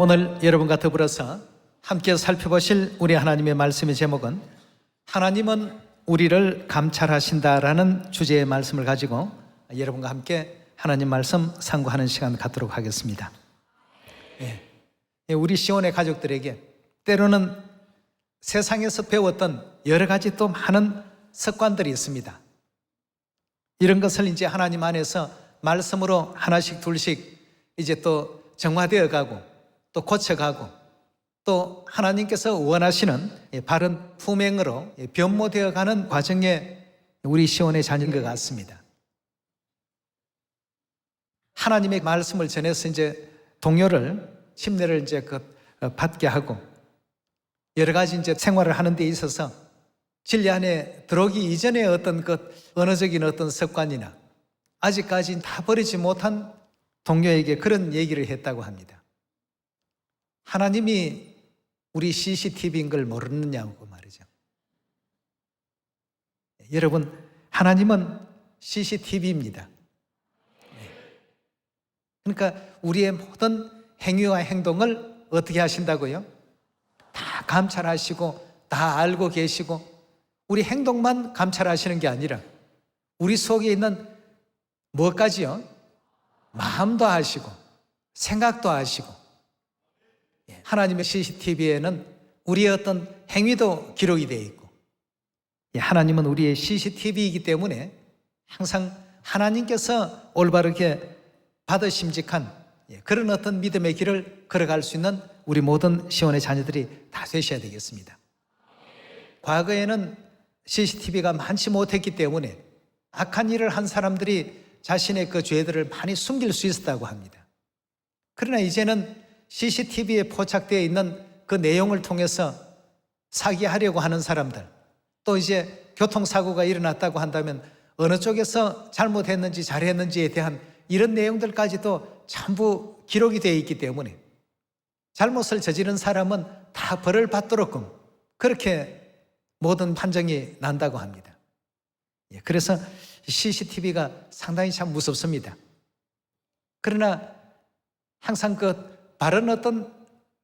오늘 여러분과 더불어서 함께 살펴보실 우리 하나님의 말씀의 제목은 하나님은 우리를 감찰하신다라는 주제의 말씀을 가지고 여러분과 함께 하나님 말씀 상고하는 시간 갖도록 하겠습니다. 우리 시온의 가족들에게 때로는 세상에서 배웠던 여러 가지 또 많은 습관들이 있습니다. 이런 것을 이제 하나님 안에서 말씀으로 하나씩 둘씩 이제 또 정화되어 가고 또 고쳐가고 또 하나님께서 원하시는 바른 품행으로 변모되어 가는 과정에 우리 시온의 자녀인 것 같습니다. 하나님의 말씀을 전해서 이제 동료를 침례를 이제 받게 하고 여러 가지 이제 생활을 하는 데 있어서 진리 안에 들어오기 이전에 어떤 언어적인 어떤 습관이나 아직까지 다 버리지 못한 동료에게 그런 얘기를 했다고 합니다. 하나님이 우리 CCTV인 걸 모르느냐고 말이죠. 여러분, 하나님은 CCTV입니다. 그러니까 우리의 모든 행위와 행동을 어떻게 하신다고요? 다 감찰하시고 다 알고 계시고 우리 행동만 감찰하시는 게 아니라 우리 속에 있는 무엇까지요? 마음도 아시고 생각도 아시고 하나님의 CCTV에는 우리의 어떤 행위도 기록이 되어 있고 하나님은 우리의 CCTV이기 때문에 항상 하나님께서 올바르게 받으심직한 그런 어떤 믿음의 길을 걸어갈 수 있는 우리 모든 시온의 자녀들이 다 되셔야 되겠습니다. 과거에는 CCTV가 많지 못했기 때문에 악한 일을 한 사람들이 자신의 그 죄들을 많이 숨길 수 있었다고 합니다. 그러나 이제는 CCTV에 포착되어 있는 그 내용을 통해서 사기하려고 하는 사람들, 또 이제 교통사고가 일어났다고 한다면 어느 쪽에서 잘못했는지 잘했는지에 대한 이런 내용들까지도 전부 기록이 되어 있기 때문에 잘못을 저지른 사람은 다 벌을 받도록끔 그렇게 모든 판정이 난다고 합니다. 그래서 CCTV가 상당히 참 무섭습니다. 그러나 항상 바른 어떤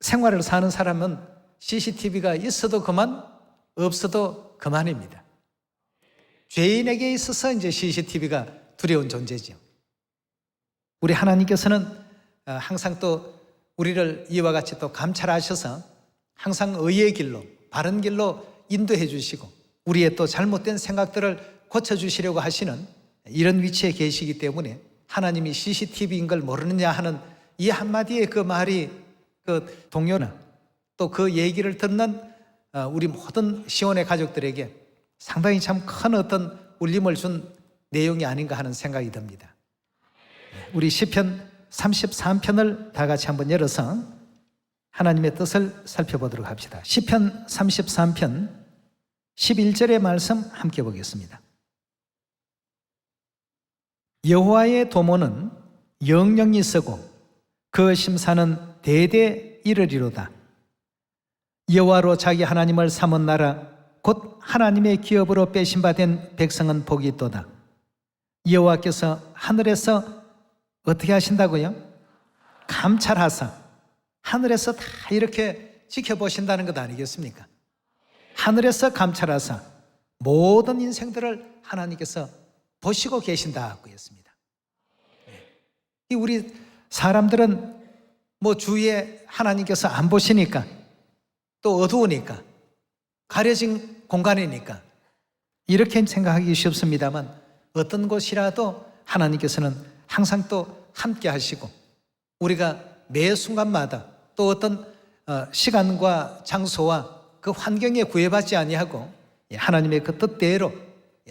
생활을 사는 사람은 CCTV가 있어도 그만, 없어도 그만입니다. 죄인에게 있어서 이제 CCTV가 두려운 존재죠. 우리 하나님께서는 항상 또 우리를 이와 같이 또 감찰하셔서 항상 의의 길로, 바른 길로 인도해 주시고 우리의 또 잘못된 생각들을 고쳐주시려고 하시는 이런 위치에 계시기 때문에 하나님이 CCTV인 걸 모르느냐 하는 이 한마디의 그 말이 그 동료나 또 그 얘기를 듣는 우리 모든 시온의 가족들에게 상당히 참 큰 어떤 울림을 준 내용이 아닌가 하는 생각이 듭니다. 우리 시편 33편을 다 같이 한번 열어서 하나님의 뜻을 살펴보도록 합시다. 시편 33편 11절의 말씀 함께 보겠습니다. 여호와의 도모는 영영이 서고 그 심사는 대대 이르리로다. 여호와로 자기 하나님을 삼은 나라 곧 하나님의 기업으로 빼심받은 백성은 복이 있도다. 여호와께서 하늘에서 어떻게 하신다고요? 감찰하사 하늘에서 다 이렇게 지켜보신다는 것 아니겠습니까? 하늘에서 감찰하사 모든 인생들을 하나님께서 보시고 계신다고 했습니다. 우리 사람들은 뭐 주위에 하나님께서 안 보시니까 또 어두우니까 가려진 공간이니까 이렇게 생각하기 쉽습니다만 어떤 곳이라도 하나님께서는 항상 또 함께 하시고 우리가 매 순간마다 또 어떤 시간과 장소와 그 환경에 구애받지 아니하고 하나님의 그 뜻대로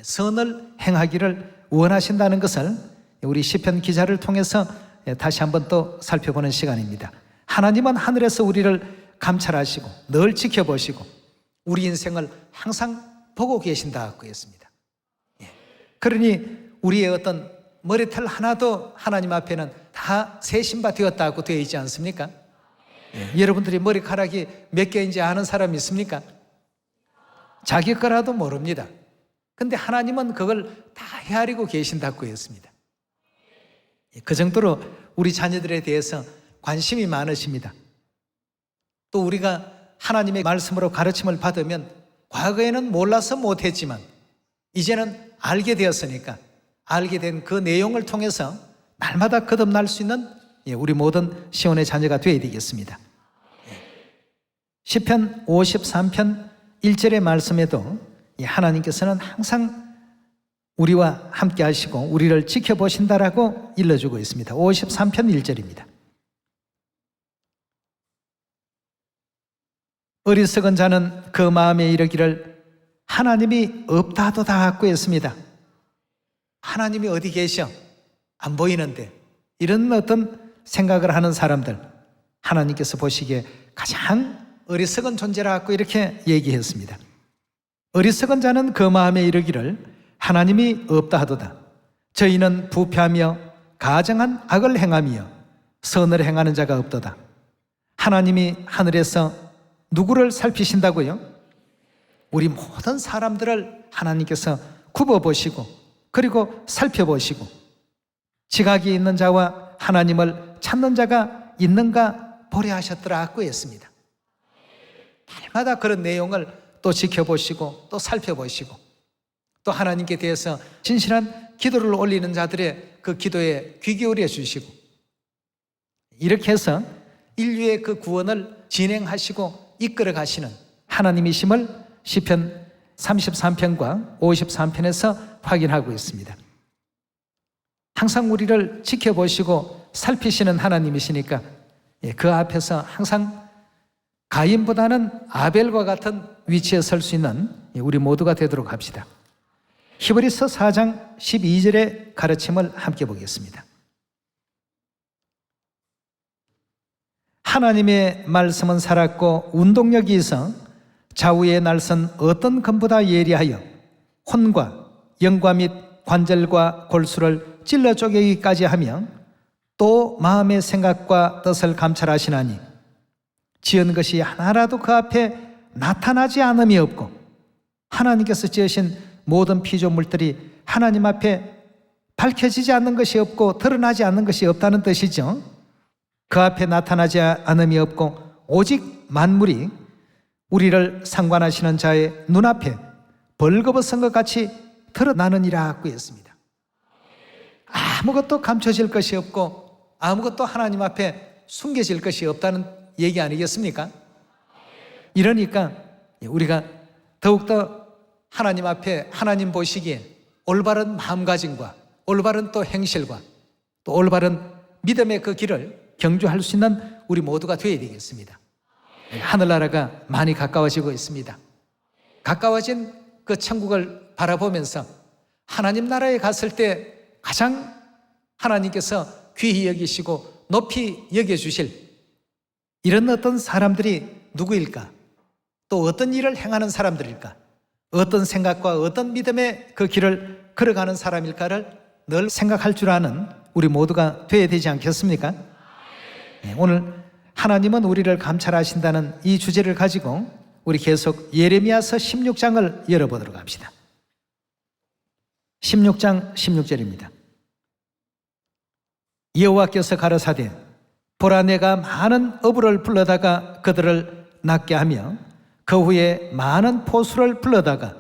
선을 행하기를 원하신다는 것을 우리 시편 기자를 통해서 다시 한번 또 살펴보는 시간입니다. 하나님은 하늘에서 우리를 감찰하시고 늘 지켜보시고 우리 인생을 항상 보고 계신다고 했습니다. 그러니 우리의 어떤 머리털 하나도 하나님 앞에는 다 세신바 되었다고 되어 있지 않습니까? 여러분들이 머리카락이 몇 개인지 아는 사람 있습니까? 자기 거라도 모릅니다. 근데 하나님은 그걸 다 헤아리고 계신다고 했습니다. 그 정도로 우리 자녀들에 대해서 관심이 많으십니다. 또 우리가 하나님의 말씀으로 가르침을 받으면 과거에는 몰라서 못했지만 이제는 알게 되었으니까 알게 된 그 내용을 통해서 날마다 거듭날 수 있는 우리 모든 시온의 자녀가 되어야 되겠습니다. 시편 53편 1절의 말씀에도 하나님께서는 항상 우리와 함께 하시고 우리를 지켜보신다라고 일러주고 있습니다. 53편 1절입니다. 어리석은 자는 그 마음에 이르기를 하나님이 없다 하도다 하고 했습니다. 하나님이 어디 계셔? 안 보이는데. 이런 어떤 생각을 하는 사람들, 하나님께서 보시기에 가장 어리석은 존재라고 이렇게 얘기했습니다. 어리석은 자는 그 마음에 이르기를 하나님이 없다 하도다. 저희는 부패하며 가정한 악을 행하며 선을 행하는 자가 없도다. 하나님이 하늘에서 누구를 살피신다고요? 우리 모든 사람들을 하나님께서 굽어보시고 그리고 살펴보시고 지각이 있는 자와 하나님을 찾는 자가 있는가 보려 하셨더라고 했습니다. 날마다 그런 내용을 또 지켜보시고 또 살펴보시고 또 하나님께 대해서 진실한 기도를 올리는 자들의 그 기도에 귀 기울여 주시고 이렇게 해서 인류의 그 구원을 진행하시고 이끌어 가시는 하나님이심을 시편 33편과 53편에서 확인하고 있습니다. 항상 우리를 지켜보시고 살피시는 하나님이시니까 그 앞에서 항상 가인보다는 아벨과 같은 위치에 설 수 있는 우리 모두가 되도록 합시다. 히브리서 4장 12절의 가르침을 함께 보겠습니다. 하나님의 말씀은 살았고 운동력이 있어 좌우의 날선 어떤 검보다 예리하여 혼과 영과 및 관절과 골수를 찔러 쪼개기까지 하며 또 마음의 생각과 뜻을 감찰하시나니 지은 것이 하나라도 그 앞에 나타나지 않음이 없고 하나님께서 지으신 모든 피조물들이 하나님 앞에 밝혀지지 않는 것이 없고 드러나지 않는 것이 없다는 뜻이죠. 그 앞에 나타나지 않음이 없고 오직 만물이 우리를 상관하시는 자의 눈앞에 벌거벗은 것 같이 드러나느니라고 했습니다. 아무것도 감춰질 것이 없고 아무것도 하나님 앞에 숨겨질 것이 없다는 얘기 아니겠습니까? 이러니까 우리가 더욱더 하나님 앞에 하나님 보시기에 올바른 마음가짐과 올바른 또 행실과 또 올바른 믿음의 그 길을 경주할 수 있는 우리 모두가 되어야 되겠습니다. 하늘나라가 많이 가까워지고 있습니다. 가까워진 그 천국을 바라보면서 하나님 나라에 갔을 때 가장 하나님께서 귀히 여기시고 높이 여겨주실 이런 어떤 사람들이 누구일까? 또 어떤 일을 행하는 사람들일까? 어떤 생각과 어떤 믿음의 그 길을 걸어가는 사람일까를 늘 생각할 줄 아는 우리 모두가 되어야 되지 않겠습니까? 오늘 하나님은 우리를 감찰하신다는 이 주제를 가지고 우리 계속 예레미야서 16장을 열어보도록 합시다. 16장 16절입니다. 여호와께서 가라사대 보라 내가 많은 어부를 불러다가 그들을 낫게 하며 그 후에 많은 포수를 불러다가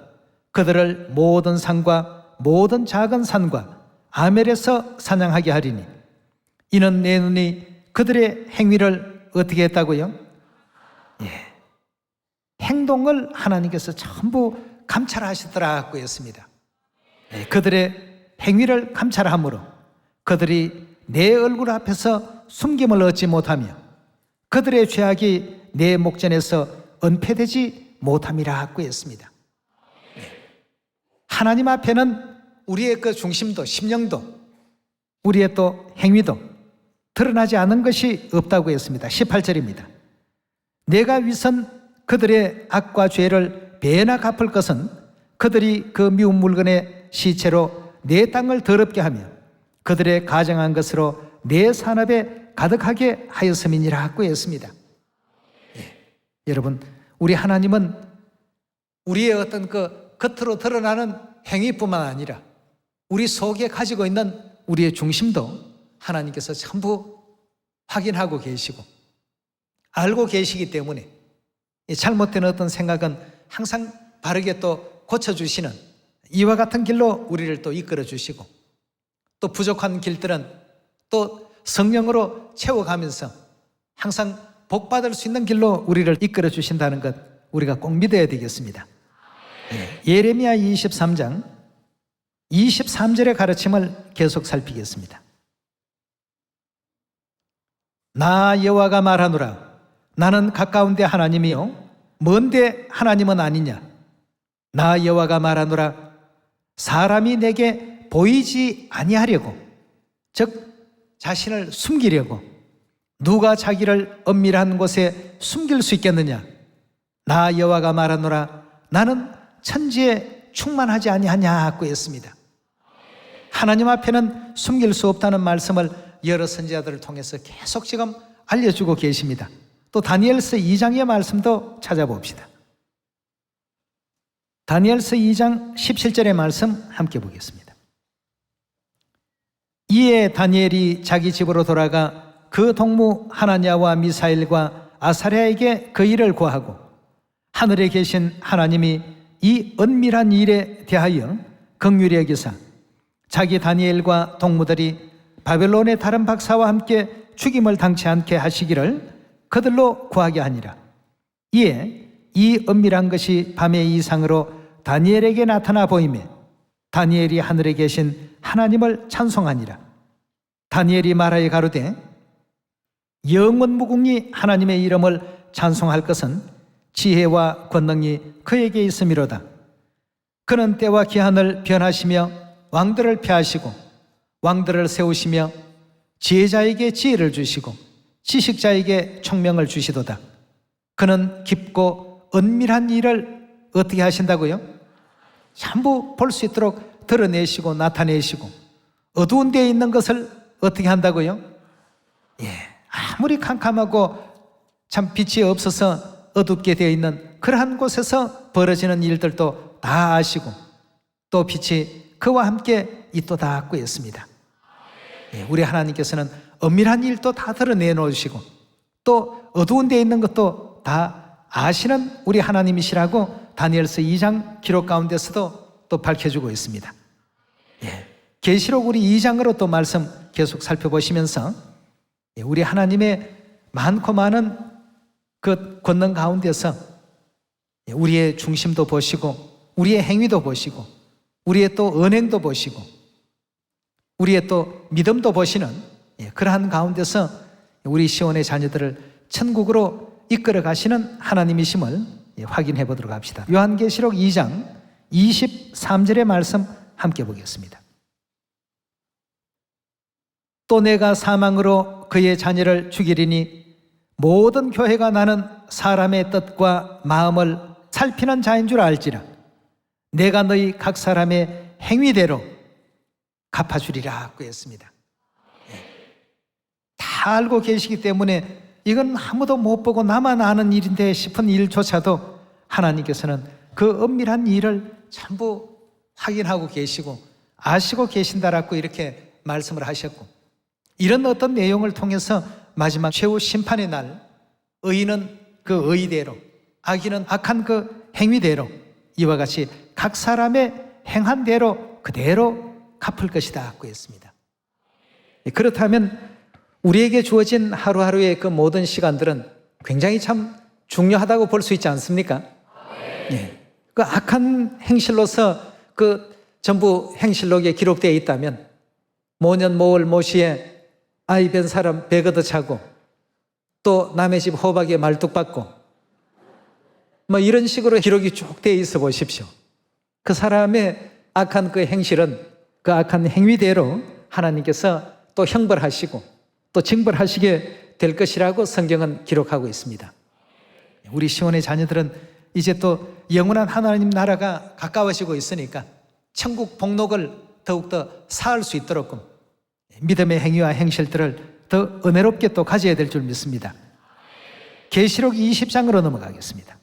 그들을 모든 산과 모든 작은 산과 아멜에서 사냥하게 하리니 이는 내 눈이 그들의 행위를 어떻게 했다고요? 행동을 하나님께서 전부 감찰하시더라고 했습니다. 그들의 행위를 감찰함으로 그들이 내 얼굴 앞에서 숨김을 얻지 못하며 그들의 죄악이 내 목전에서 은폐되지 못함이라고 했습니다. 하나님 앞에는 우리의 그 중심도 심령도 우리의 또 행위도 드러나지 않은 것이 없다고 했습니다. 18절입니다. 내가 위선 그들의 악과 죄를 배나 갚을 것은 그들이 그 미운 물건의 시체로 내 땅을 더럽게 하며 그들의 가정한 것으로 내 산업에 가득하게 하였음이니라고 했습니다. 여러분, 우리 하나님은 우리의 어떤 그 겉으로 드러나는 행위뿐만 아니라 우리 속에 가지고 있는 우리의 중심도 하나님께서 전부 확인하고 계시고 알고 계시기 때문에 이 잘못된 어떤 생각은 항상 바르게 또 고쳐주시는 이와 같은 길로 우리를 또 이끌어 주시고, 또 부족한 길들은 또 성령으로 채워가면서 항상 복받을 수 있는 길로 우리를 이끌어 주신다는 것 우리가 꼭 믿어야 되겠습니다. 예레미야 23장 23절의 가르침을 계속 살피겠습니다. 나 여호와가 말하노라. 나는 가까운데 하나님이요 먼데 하나님은 아니냐. 나 여호와가 말하노라. 사람이 내게 보이지 아니하려고, 즉 자신을 숨기려고 누가 자기를 엄밀한 곳에 숨길 수 있겠느냐. 나 여호와가 말하노라. 나는 천지에 충만하지 아니하냐고 했습니다. 하나님 앞에는 숨길 수 없다는 말씀을 여러 선지자들을 통해서 계속 지금 알려주고 계십니다. 또 다니엘서 2장의 말씀도 찾아봅시다. 다니엘서 2장 17절의 말씀 함께 보겠습니다. 이에 다니엘이 자기 집으로 돌아가 그 동무 하나냐와 미사일과 아사랴에게 그 일을 고하고, 하늘에 계신 하나님이 이 은밀한 일에 대하여 긍휼히 여기사 자기 다니엘과 동무들이 바벨론의 다른 박사와 함께 죽임을 당치 않게 하시기를 그들로 구하게 하니라. 이에 이 은밀한 것이 밤의 이상으로 다니엘에게 나타나 보이매 다니엘이 하늘에 계신 하나님을 찬송하니라. 다니엘이 말하여 가로되 영원 무궁히 하나님의 이름을 찬송할 것은 지혜와 권능이 그에게 있음이로다. 그는 때와 기한을 변하시며 왕들을 폐하시고 왕들을 세우시며 지혜자에게 지혜를 주시고 지식자에게 총명을 주시도다. 그는 깊고 은밀한 일을 어떻게 하신다고요? 전부 볼 수 있도록 드러내시고 나타내시고, 어두운 데에 있는 것을 어떻게 한다고요? 아무리 캄캄하고 참 빛이 없어서 어둡게 되어 있는 그러한 곳에서 벌어지는 일들도 다 아시고, 또 빛이 그와 함께 있도다 했습니다. 우리 하나님께서는 은밀한 일도 다 드러내 놓으시고, 또 어두운 데에 있는 것도 다 아시는 우리 하나님이시라고 다니엘서 2장 기록 가운데서도 또 밝혀주고 있습니다. 계시록 우리 2장으로 또 말씀 계속 살펴보시면서 우리 하나님의 많고 많은 그 권능 가운데서 우리의 중심도 보시고, 우리의 행위도 보시고, 우리의 또 언행도 보시고, 우리의 또 믿음도 보시는 그러한 가운데서 우리 시온의 자녀들을 천국으로 이끌어 가시는 하나님이심을 확인해 보도록 합시다. 요한계시록 2장 23절의 말씀 함께 보겠습니다. 또 내가 사망으로 그의 자녀를 죽이리니 모든 교회가 나는 사람의 뜻과 마음을 살피는 자인 줄 알지라. 내가 너희 각 사람의 행위대로 갚아주리라 했습니다. 다 알고 계시기 때문에 이건 아무도 못 보고 나만 아는 일인데 싶은 일조차도 하나님께서는 그 은밀한 일을 전부 확인하고 계시고 아시고 계신다라고 이렇게 말씀을 하셨고, 이런 어떤 내용을 통해서 마지막 최후 심판의 날 의인은 그 의대로, 악인은 악한 그 행위대로 이와 같이 각 사람의 행한 대로 그대로 갚을 것이다 고 했습니다. 그렇다면 우리에게 주어진 하루하루의 그 모든 시간들은 굉장히 참 중요하다고 볼 수 있지 않습니까? 그 악한 행실로서 그 전부 행실록에 기록되어 있다면 모년 모월 모시에 아이 뵌 사람 배 걷어차고, 또 남의 집 호박에 말뚝박고, 뭐 이런 식으로 기록이 쭉 되어 있어 보십시오. 그 사람의 악한 그 행실은 그 악한 행위대로 하나님께서 또 형벌하시고 또 징벌하시게 될 것이라고 성경은 기록하고 있습니다. 우리 시온의 자녀들은 이제 또 영원한 하나님 나라가 가까워지고 있으니까 천국 복록을 더욱더 쌓을 수 있도록 믿음의 행위와 행실들을 더 은혜롭게 또 가져야 될 줄 믿습니다. 계시록 20장으로 넘어가겠습니다.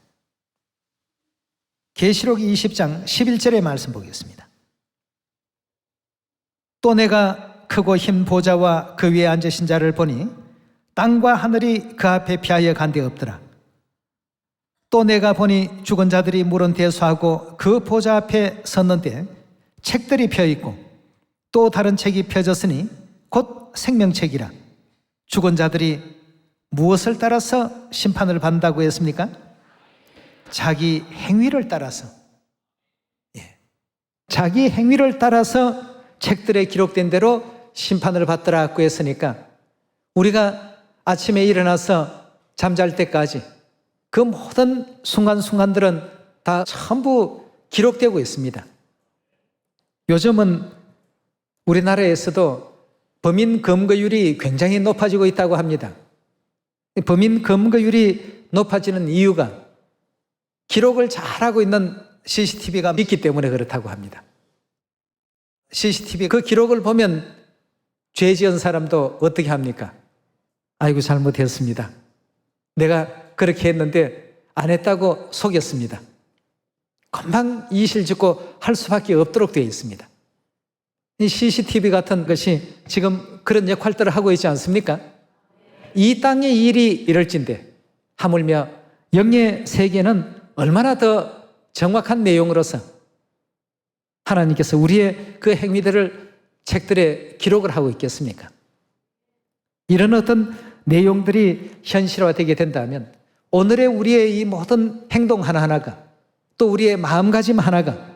계시록 20장 11절의 말씀 보겠습니다. 또 내가 크고 흰 보좌와 그 위에 앉으신 자를 보니 땅과 하늘이 그 앞에 피하여 간데 없더라. 또 내가 보니 죽은 자들이 물은 대수하고 그 보좌 앞에 섰는데 책들이 펴있고 또 다른 책이 펴졌으니 곧 생명책이라. 죽은 자들이 무엇을 따라서 심판을 받는다고 했습니까? 자기 행위를 따라서, 자기 행위를 따라서 책들에 기록된 대로 심판을 받더라고 했으니까 우리가 아침에 일어나서 잠잘 때까지 그 모든 순간순간들은 다 전부 기록되고 있습니다. 요즘은 우리나라에서도 범인 검거율이 굉장히 높아지고 있다고 합니다. 범인 검거율이 높아지는 이유가 기록을 잘하고 있는 CCTV가 있기 때문에 그렇다고 합니다. CCTV 그 기록을 보면 죄 지은 사람도 어떻게 합니까? 아이고 잘못했습니다. 내가 그렇게 했는데 안 했다고 속였습니다. 금방 이실 짓고 할 수밖에 없도록 되어 있습니다. 이 CCTV 같은 것이 지금 그런 역할들을 하고 있지 않습니까? 이 땅의 일이 이럴진데 하물며 영의 세계는 얼마나 더 정확한 내용으로서 하나님께서 우리의 그 행위들을 책들에 기록을 하고 있겠습니까? 이런 어떤 내용들이 현실화되게 된다면 오늘의 우리의 이 모든 행동 하나하나가 또 우리의 마음가짐 하나가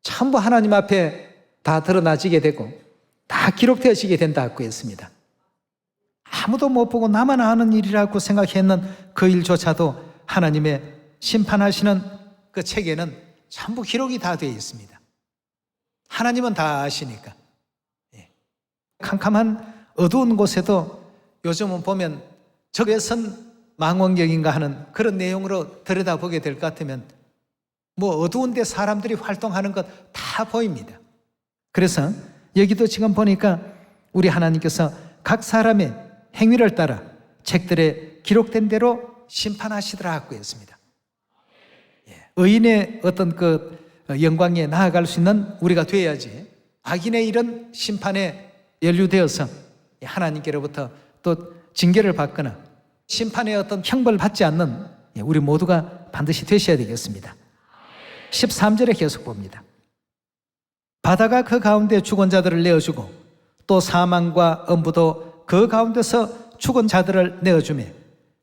전부 하나님 앞에 다 드러나지게 되고 다 기록되어지게 된다고 했습니다. 아무도 못 보고 나만 아는 일이라고 생각했는 그 일조차도 하나님의 심판하시는 그 책에는 전부 기록이 다 되어 있습니다. 하나님은 다 아시니까. 캄캄한 어두운 곳에도 요즘은 보면 적외선 망원경인가 하는 그런 내용으로 들여다보게 될 것 같으면 뭐 어두운 데 사람들이 활동하는 것 다 보입니다. 그래서 여기도 지금 보니까 우리 하나님께서 각 사람의 행위를 따라 책들에 기록된 대로 심판하시더라고 했습니다. 의인의 어떤 그 영광에 나아갈 수 있는 우리가 되어야지 악인의 이런 심판에 연루되어서 하나님께로부터 또 징계를 받거나 심판의 어떤 형벌을 받지 않는 우리 모두가 반드시 되셔야 되겠습니다. 13절에 계속 봅니다. 바다가 그 가운데 죽은 자들을 내어주고 또 사망과 엄부도 그 가운데서 죽은 자들을 내어주매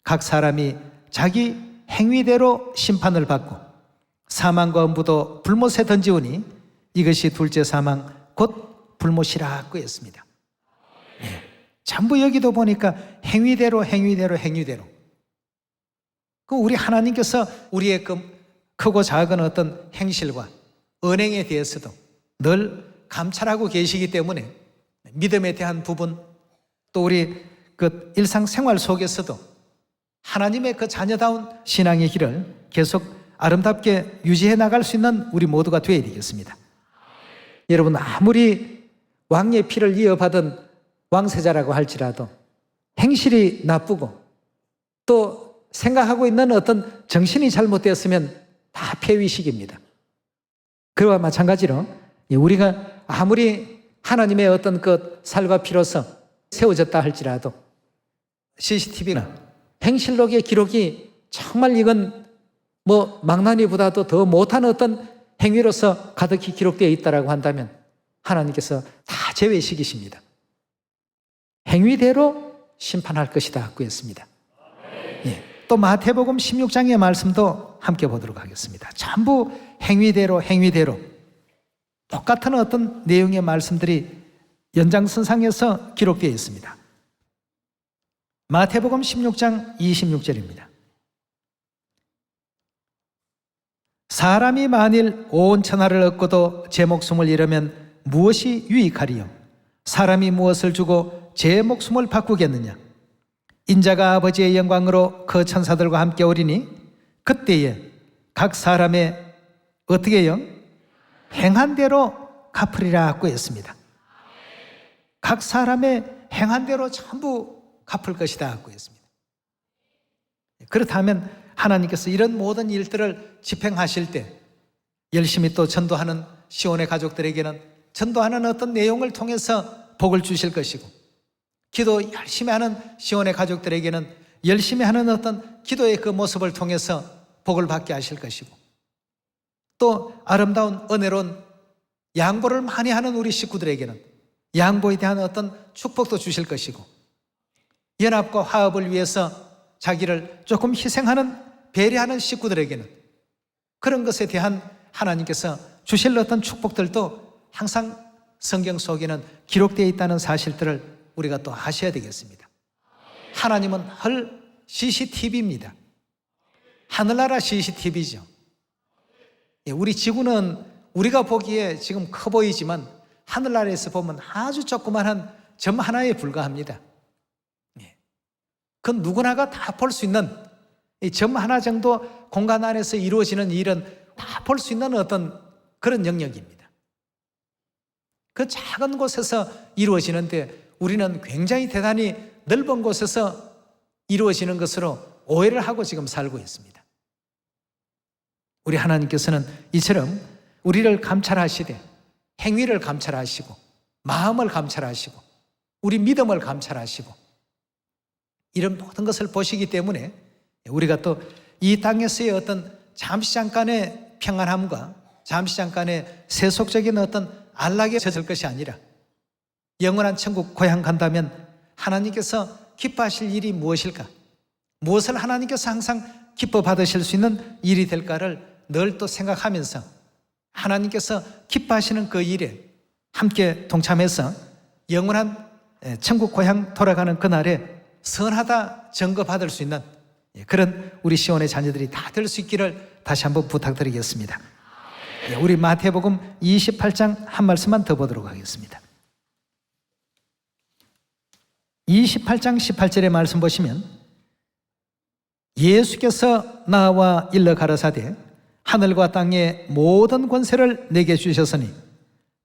각 사람이 자기 행위대로 심판을 받고 사망과 엄부도 불못에 던지오니 이것이 둘째 사망 곧 불못이라고 했습니다. 전부 여기도 보니까 행위대로 그 우리 하나님께서 우리의 그 크고 작은 어떤 행실과 언행에 대해서도 늘 감찰하고 계시기 때문에 믿음에 대한 부분 또 우리 그 일상생활 속에서도 하나님의 그 자녀다운 신앙의 길을 계속 아름답게 유지해 나갈 수 있는 우리 모두가 되어야 되겠습니다. 여러분 아무리 왕의 피를 이어받은 왕세자라고 할지라도 행실이 나쁘고 또 생각하고 있는 어떤 정신이 잘못되었으면 다 폐위식입니다. 그와 마찬가지로 우리가 아무리 하나님의 어떤 그 살과 피로서 세워졌다 할지라도 CCTV나 행실록의 기록이 정말 이건 뭐 망나니보다도 더 못한 어떤 행위로서 가득히 기록되어 있다라고 한다면 하나님께서 다 제외시키십니다. 행위대로 심판할 것이다 고 했습니다. 또 마태복음 16장의 말씀도 함께 보도록 하겠습니다. 전부 행위대로 똑같은 어떤 내용의 말씀들이 연장선상에서 기록되어 있습니다. 마태복음 16장 26절입니다. 사람이 만일 온 천하를 얻고도 제 목숨을 잃으면 무엇이 유익하리요? 사람이 무엇을 주고 제 목숨을 바꾸겠느냐? 인자가 아버지의 영광으로 그 천사들과 함께 오리니 그때에 각 사람의 어떻게 해요? 행한 대로 갚으리라고 했습니다. 각 사람의 행한 대로 전부 갚을 것이다 고 했습니다. 그렇다면 하나님께서 이런 모든 일들을 집행하실 때 열심히 또 전도하는 시온의 가족들에게는 전도하는 어떤 내용을 통해서 복을 주실 것이고 기도 열심히 하는 시온의 가족들에게는 열심히 하는 어떤 기도의 그 모습을 통해서 복을 받게 하실 것이고, 또 아름다운 은혜로운 양보를 많이 하는 우리 식구들에게는 양보에 대한 어떤 축복도 주실 것이고, 연합과 화합을 위해서 자기를 조금 희생하는, 배려하는 식구들에게는 그런 것에 대한 하나님께서 주실 어떤 축복들도 항상 성경 속에는 기록되어 있다는 사실들을 우리가 또 아셔야 되겠습니다. 하나님은 늘 CCTV입니다. 하늘나라 CCTV죠. 우리 지구는 우리가 보기에 지금 커 보이지만 하늘나라에서 보면 아주 조그만한 점 하나에 불과합니다. 그 누구나가 다 볼 수 있는 이 점 하나 정도 공간 안에서 이루어지는 일은 다 볼 수 있는 어떤 그런 영역입니다. 그 작은 곳에서 이루어지는데 우리는 굉장히 대단히 넓은 곳에서 이루어지는 것으로 오해를 하고 지금 살고 있습니다. 우리 하나님께서는 이처럼 우리를 감찰하시되 행위를 감찰하시고 마음을 감찰하시고 우리 믿음을 감찰하시고 이런 모든 것을 보시기 때문에 우리가 또 이 땅에서의 어떤 잠시 잠깐의 평안함과 잠시 잠깐의 세속적인 어떤 안락에 젖을 것이 아니라 영원한 천국 고향 간다면 하나님께서 기뻐하실 일이 무엇일까? 무엇을 하나님께서 항상 기뻐 받으실 수 있는 일이 될까를 늘 또 생각하면서 하나님께서 기뻐하시는 그 일에 함께 동참해서 영원한 천국 고향 돌아가는 그날에 선하다 증거받을 수 있는 그런 우리 시온의 자녀들이 다 될 수 있기를 다시 한번 부탁드리겠습니다. 우리 마태복음 28장 한 말씀만 더 보도록 하겠습니다. 28장 18절의 말씀 보시면 예수께서 나와 일러 가라사대 하늘과 땅의 모든 권세를 내게 주셨으니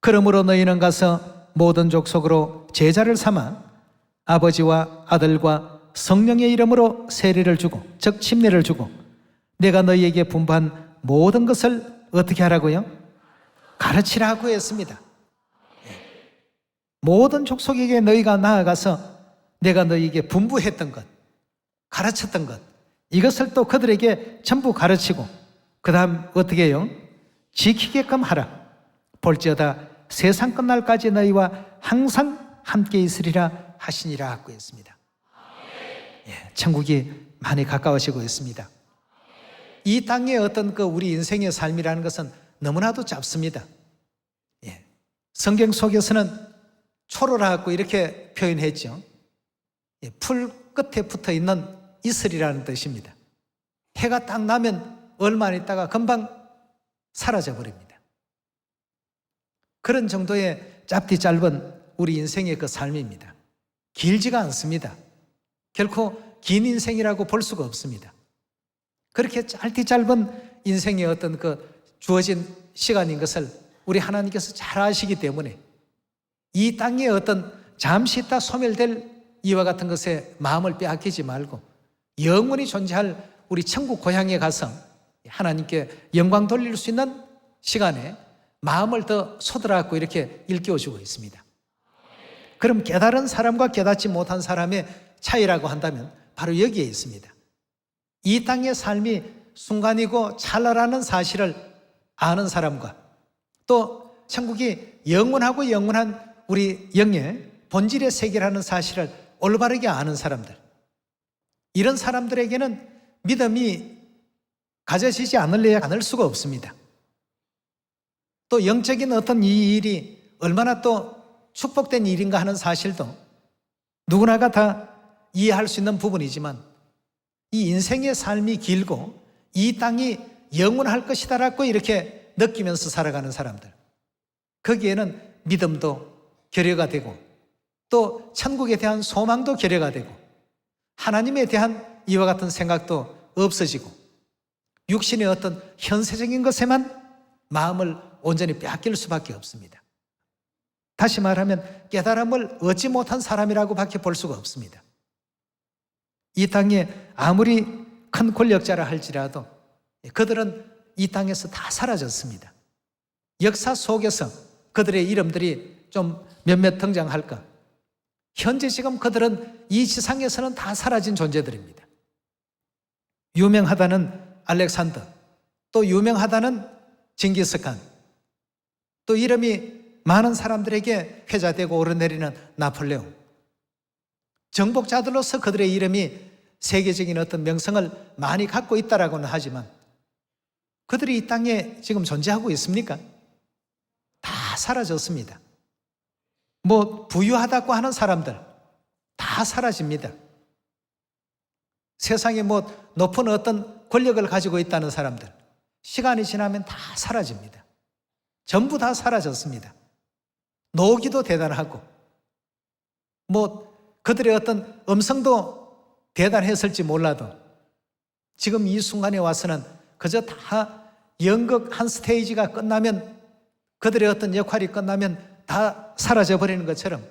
그러므로 너희는 가서 모든 족속으로 제자를 삼아 아버지와 아들과 성령의 이름으로 세례를 주고 즉 침례를 주고 내가 너희에게 분부한 모든 것을 어떻게 하라고요? 가르치라고 했습니다. 모든 족속에게 너희가 나아가서 내가 너희에게 분부했던 것, 가르쳤던 것, 이것을 또 그들에게 전부 가르치고 그 다음 어떻게 해요? 지키게끔 하라. 볼지어다 세상 끝날까지 너희와 항상 함께 있으리라 하시니라 하고 있습니다. 천국이 많이 가까워지고 있습니다. 이 땅의 어떤 그 우리 인생의 삶이라는 것은 너무나도 짧습니다. 성경 속에서는 초로라고 이렇게 표현했죠. 풀 끝에 붙어 있는 이슬이라는 뜻입니다. 해가 딱 나면 얼마 있다가 금방 사라져 버립니다. 그런 정도의 짧디 짧은 우리 인생의 그 삶입니다. 길지가 않습니다. 결코 긴 인생이라고 볼 수가 없습니다. 그렇게 짧디 짧은 인생의 어떤 그 주어진 시간인 것을 우리 하나님께서 잘 아시기 때문에 이 땅에 어떤 잠시 있다 소멸될 이와 같은 것에 마음을 빼앗기지 말고 영원히 존재할 우리 천국 고향에 가서 하나님께 영광 돌릴 수 있는 시간에 마음을 더 쏟아갖고 이렇게 일깨워주고 있습니다. 그럼 깨달은 사람과 깨닫지 못한 사람의 차이라고 한다면 바로 여기에 있습니다. 이 땅의 삶이 순간이고 찰나라는 사실을 아는 사람과 또 천국이 영원하고 영원한 우리 영의 본질의 세계라는 사실을 올바르게 아는 사람들, 이런 사람들에게는 믿음이 가져지지 않을 수가 없습니다. 또 영적인 어떤 이 일이 얼마나 또 축복된 일인가 하는 사실도 누구나가 다 이해할 수 있는 부분이지만 이 인생의 삶이 길고 이 땅이 영원할 것이다라고 이렇게 느끼면서 살아가는 사람들, 거기에는 믿음도 결여가 되고 또 천국에 대한 소망도 결여가 되고 하나님에 대한 이와 같은 생각도 없어지고 육신의 어떤 현세적인 것에만 마음을 온전히 빼앗길 수밖에 없습니다. 다시 말하면 깨달음을 얻지 못한 사람이라고 밖에 볼 수가 없습니다. 이 땅에 아무리 큰 권력자라 할지라도 그들은 이 땅에서 다 사라졌습니다. 역사 속에서 그들의 이름들이 좀 몇몇 등장할까? 현재 지금 그들은 이 지상에서는 다 사라진 존재들입니다. 유명하다는 알렉산더, 또 유명하다는 징기스칸, 또 이름이 많은 사람들에게 회자되고 오르내리는 나폴레옹. 정복자들로서 그들의 이름이 세계적인 어떤 명성을 많이 갖고 있다라고는 하지만 그들이 이 땅에 지금 존재하고 있습니까? 다 사라졌습니다. 부유하다고 하는 사람들 다 사라집니다. 세상에 높은 어떤 권력을 가지고 있다는 사람들 시간이 지나면 다 사라집니다. 전부 다 사라졌습니다. 노기도 대단하고 그들의 어떤 음성도 대단했을지 몰라도 지금 이 순간에 와서는 그저 다 연극 한 스테이지가 끝나면, 그들의 어떤 역할이 끝나면 다 사라져버리는 것처럼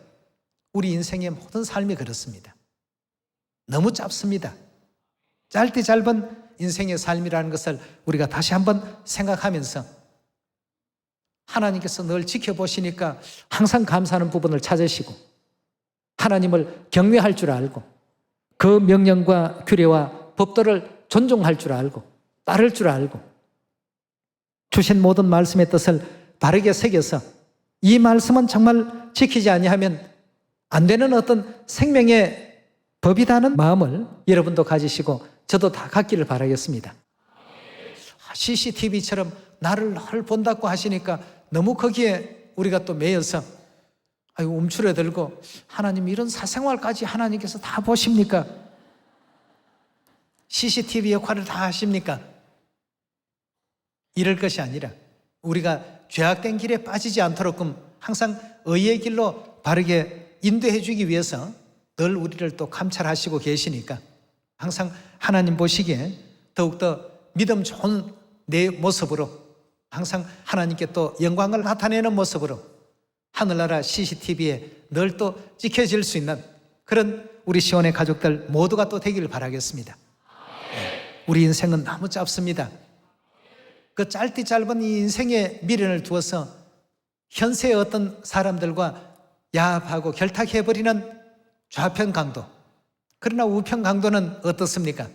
우리 인생의 모든 삶이 그렇습니다. 너무 짧습니다. 짧디 짧은 인생의 삶이라는 것을 우리가 다시 한번 생각하면서 하나님께서 늘 지켜보시니까 항상 감사하는 부분을 찾으시고 하나님을 경외할 줄 알고 그 명령과 규례와 법도를 존중할 줄 알고 따를 줄 알고 주신 모든 말씀의 뜻을 바르게 새겨서 이 말씀은 정말 지키지 아니하면 안 되는 어떤 생명의 법이라는 마음을 여러분도 가지시고 저도 다 갖기를 바라겠습니다. CCTV처럼 나를 늘 본다고 하시니까 너무 거기에 우리가 또 매여서 움츠러들고 하나님 이런 사생활까지 하나님께서 다 보십니까? CCTV 역할을 다 하십니까? 이럴 것이 아니라 우리가 죄악된 길에 빠지지 않도록끔 항상 의의 길로 바르게 인도해 주기 위해서 늘 우리를 또 감찰하시고 계시니까 항상 하나님 보시기에 더욱더 믿음 좋은 내 모습으로 항상 하나님께 또 영광을 나타내는 모습으로 하늘나라 CCTV에 늘 또 찍혀질 수 있는 그런 우리 시온의 가족들 모두가 또 되기를 바라겠습니다. 우리 인생은 너무 짧습니다. 그 짧디 짧은 이 인생의 미련을 두어서 현세의 어떤 사람들과 야합하고 결탁해버리는 좌편 강도, 그러나 우편 강도는 어떻습니까?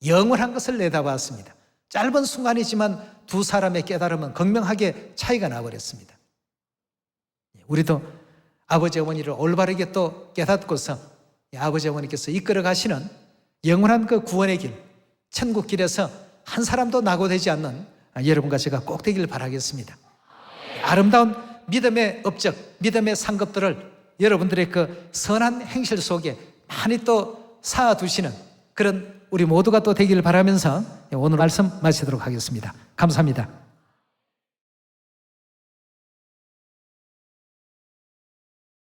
영원한 것을 내다봤습니다. 짧은 순간이지만 두 사람의 깨달음은 극명하게 차이가 나버렸습니다. 우리도 아버지 어머니를 올바르게 또 깨닫고서 아버지 어머니께서 이끌어 가시는 영원한 그 구원의 길, 천국 길에서 한 사람도 낙오되지 않는 여러분과 제가 꼭 되길 바라겠습니다. 아름다운 믿음의 업적, 믿음의 상급들을 여러분들의 그 선한 행실 속에 많이 또 쌓아두시는 그런 우리 모두가 또 되길 바라면서 오늘 말씀 마치도록 하겠습니다. 감사합니다.